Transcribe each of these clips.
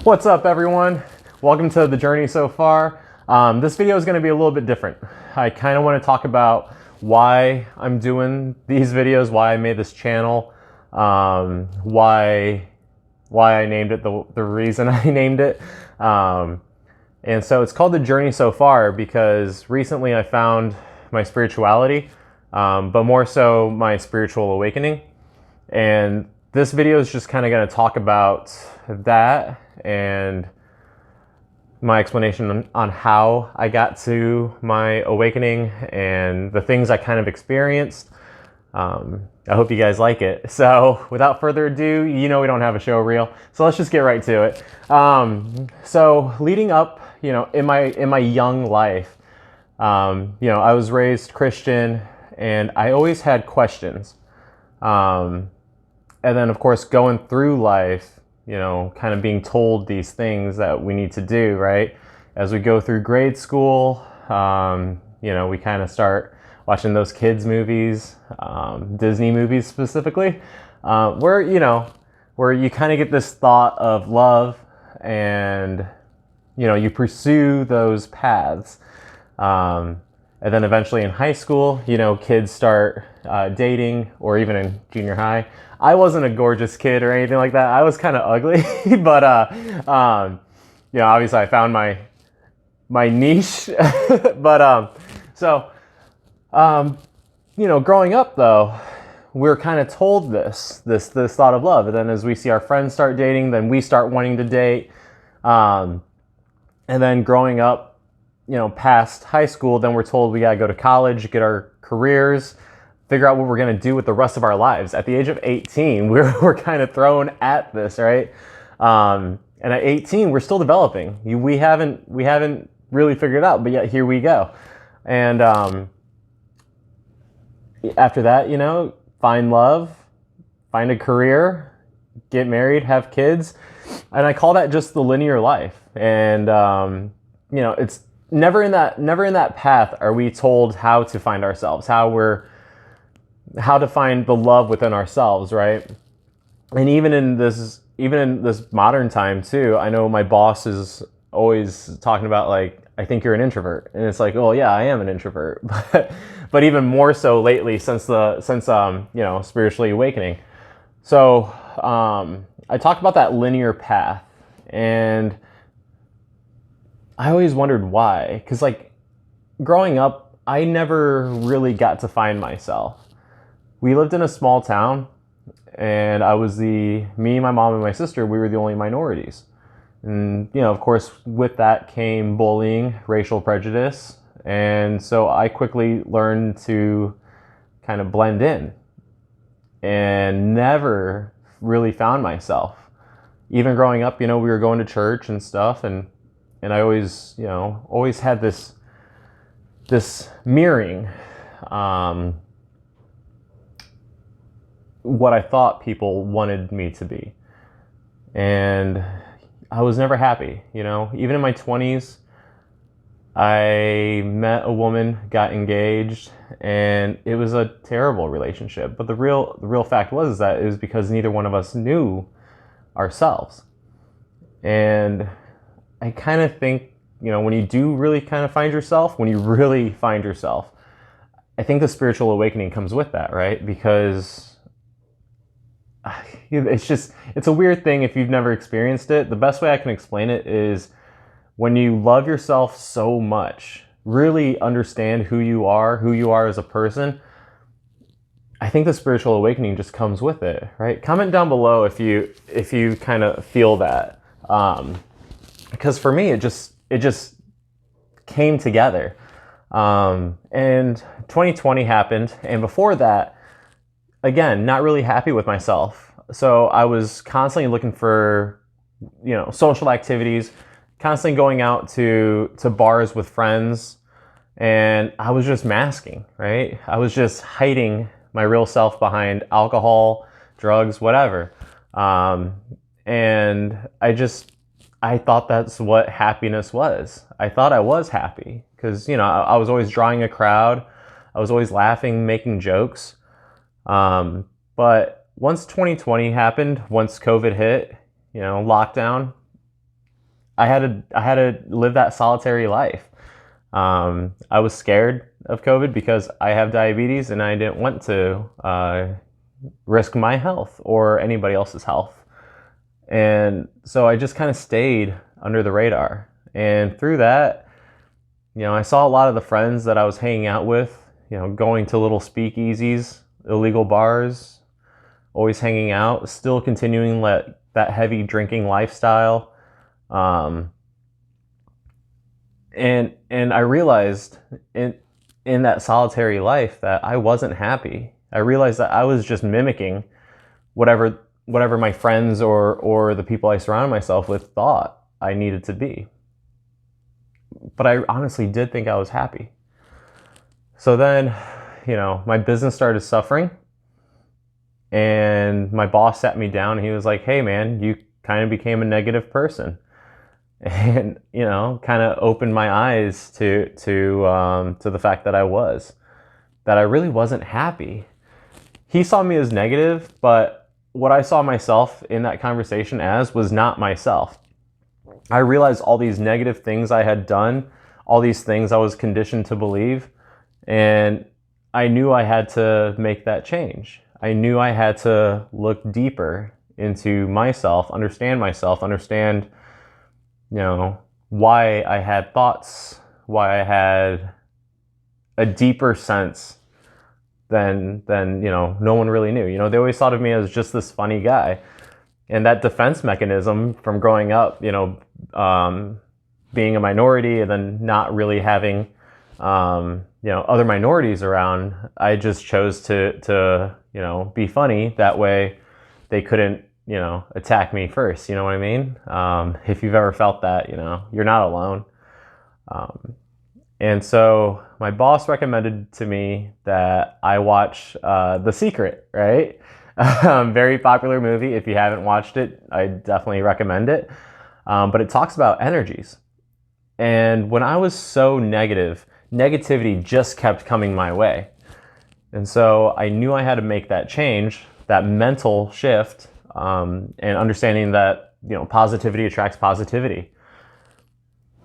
What's up, everyone? Welcome to the journey so far. This video is going to be a little bit different. I kind of want to talk about why I'm doing these videos, why I made this channel, why I named it the reason I named it. And so it's called The Journey So Far because recently I found my spirituality, but more so my spiritual awakening. And this video is just kind of going to talk about that and my explanation on how I got to my awakening and the things I kind of experienced. I hope you guys like it. So without further ado, you know we don't have a show reel, so let's just get right to it. So leading up, in my young life, I was raised Christian and I always had questions. And then of course going through life, kind of being told these things that we need to do, right? As we go through grade school, we kind of start watching those kids movies, Disney movies specifically, where you kind of get this thought of love and, you pursue those paths. And then eventually in high school, kids start dating, or even in junior high. I wasn't a gorgeous kid or anything like that. I was kind of ugly, but obviously I found my niche. But growing up though, we're kind of told this thought of love, and then as we see our friends start dating, then we start wanting to date, and then growing up, past high school, then we're told we gotta go to college, get our careers, figure out what we're gonna do with the rest of our lives. At the age of 18, we're kind of thrown at this, right? And at 18, we're still developing. We haven't really figured it out, but yet here we go. And after that, find love, find a career, get married, have kids, and I call that just the linear life. And it's never in that path are we told how to find ourselves, how to find the love within ourselves, right? And even in this modern time too, I know my boss is always talking about, like, I think you're an introvert, and it's like, oh yeah, I am an introvert, but even more so lately since spiritually awakening. So I talk about that linear path, and I always wondered why, because like growing up, I never really got to find myself. We lived in a small town, and me, my mom, and my sister, we were the only minorities. And, of course, with that came bullying, racial prejudice. And so I quickly learned to kind of blend in and never really found myself. Even growing up, we were going to church and stuff. And I always, always had this mirroring, what I thought people wanted me to be. And I was never happy, even in my 20s, I met a woman, got engaged, and it was a terrible relationship. But the real fact was that it was because neither one of us knew ourselves. And I kind of think, when you do really kind of find yourself, when you really find yourself, I think the spiritual awakening comes with that, right? Because it's a weird thing if you've never experienced it. The best way I can explain it is when you love yourself so much, really understand who you are as a person, I think the spiritual awakening just comes with it, right? Comment down below if you kind of feel that. Because for me, it just came together. And 2020 happened, and before that, again, not really happy with myself. So I was constantly looking for, social activities, constantly going out to bars with friends, and I was just masking, right? I was just hiding my real self behind alcohol, drugs, whatever. And I thought that's what happiness was. I thought I was happy because, I was always drawing a crowd. I was always laughing, making jokes. But once 2020 happened, once COVID hit, lockdown, I had to live that solitary life. I was scared of COVID because I have diabetes and I didn't want to risk my health or anybody else's health. And so I just kind of stayed under the radar. And through that, I saw a lot of the friends that I was hanging out with, going to little speakeasies, illegal bars, always hanging out, still continuing that heavy drinking lifestyle. And I realized in that solitary life that I wasn't happy. I realized that I was just mimicking whatever my friends or the people I surrounded myself with thought I needed to be. But I honestly did think I was happy. So then, my business started suffering, and my boss sat me down and he was like, "Hey man, you kind of became a negative person." And, kind of opened my eyes to the fact that I really wasn't happy. He saw me as negative, but what I saw myself in that conversation as was not myself. I realized all these negative things I had done, all these things I was conditioned to believe, and I knew I had to make that change. I knew I had to look deeper into myself, understand, why I had thoughts, why I had a deeper sense than no one really knew. They always thought of me as just this funny guy. And that defense mechanism from growing up, being a minority and then not really having, other minorities around, I just chose to be funny. That way they couldn't, attack me first. You know what I mean? If you've ever felt that, you're not alone. And so my boss recommended to me that I watch The Secret, right? Very popular movie. If you haven't watched it, I definitely recommend it. But it talks about energies. And when I was so negativity just kept coming my way. And so I knew I had to make that change, that mental shift, and understanding that, positivity attracts positivity.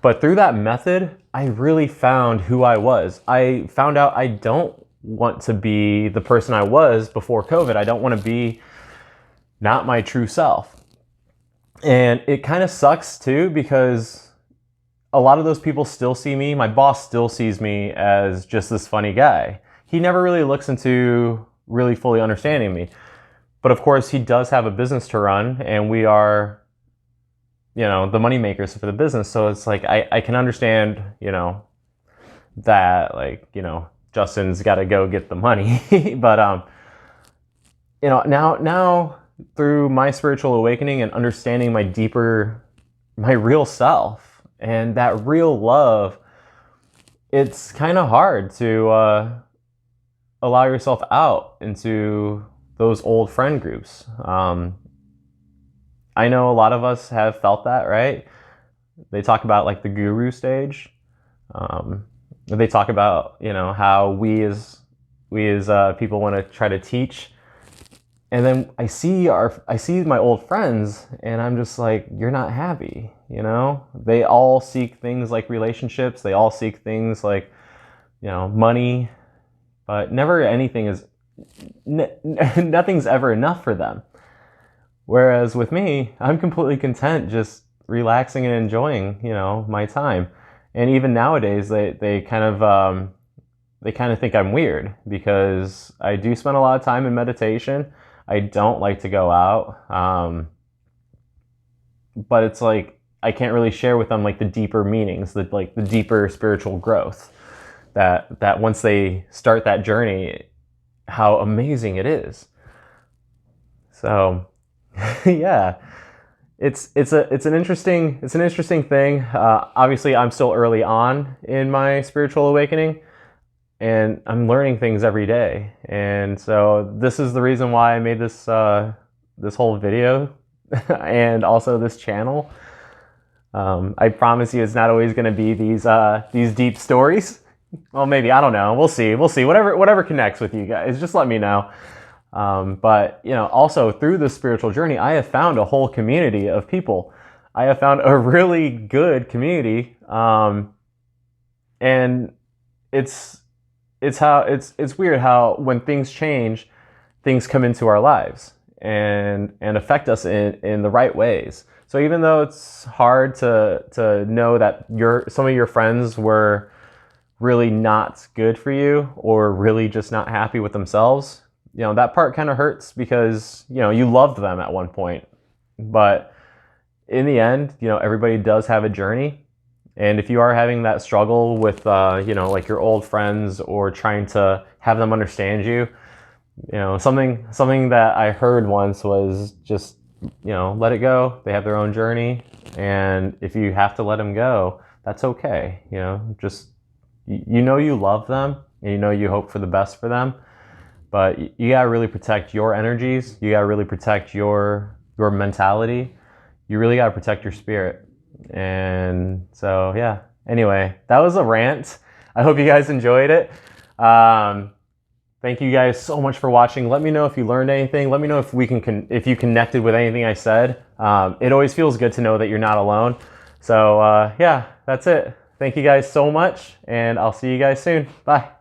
But through that method, I really found who I was. I found out I don't want to be the person I was before COVID. I don't want to be not my true self. And it kind of sucks too, because a lot of those people still see me. My boss still sees me as just this funny guy. He never really looks into really fully understanding me. But of course, he does have a business to run, and we are, the money makers for the business. So it's like, I can understand, that, like, Justin's got to go get the money. But, now through my spiritual awakening and understanding my real self and that real love, it's kind of hard to allow yourself out into those old friend groups. I know a lot of us have felt that, right? They talk about like the guru stage. They talk about, how we as people want to try to teach. And then I see my old friends and I'm just like, you're not happy, They all seek things like relationships. They all seek things like, money, but never anything is, nothing's ever enough for them. Whereas with me, I'm completely content just relaxing and enjoying, my time. And even nowadays, they kind of think I'm weird because I do spend a lot of time in meditation. I don't like to go out. But it's like, I can't really share with them like the deeper meanings, the deeper spiritual growth that once they start that journey, how amazing it is. So yeah, it's an interesting thing. Obviously I'm still early on in my spiritual awakening and I'm learning things every day. And so this is the reason why I made this whole video and also this channel. I promise you it's not always going to be these deep stories. Well, maybe, I don't know. We'll see. Whatever connects with you guys, just let me know. But also through this spiritual journey, I have found a whole community of people. I have found a really good community, and it's it's weird how when things change, things come into our lives and affect us in the right ways. So even though it's hard to know that some of your friends were really not good for you or really just not happy with themselves, that part kind of hurts because you loved them at one point. But in the end, everybody does have a journey. And if you are having that struggle with like your old friends or trying to have them understand you, something that I heard once was just let it go. They have their own journey, and if you have to let them go, that's okay. Just you love them, and you hope for the best for them, but you gotta really protect your energies. You gotta really protect your mentality. You really gotta protect your spirit. And so yeah. Anyway, that was a rant. I hope you guys enjoyed it. Thank you guys so much for watching. Let me know if you learned anything. Let me know if if you connected with anything I said. It always feels good to know that you're not alone. So yeah, that's it. Thank you guys so much, and I'll see you guys soon. Bye.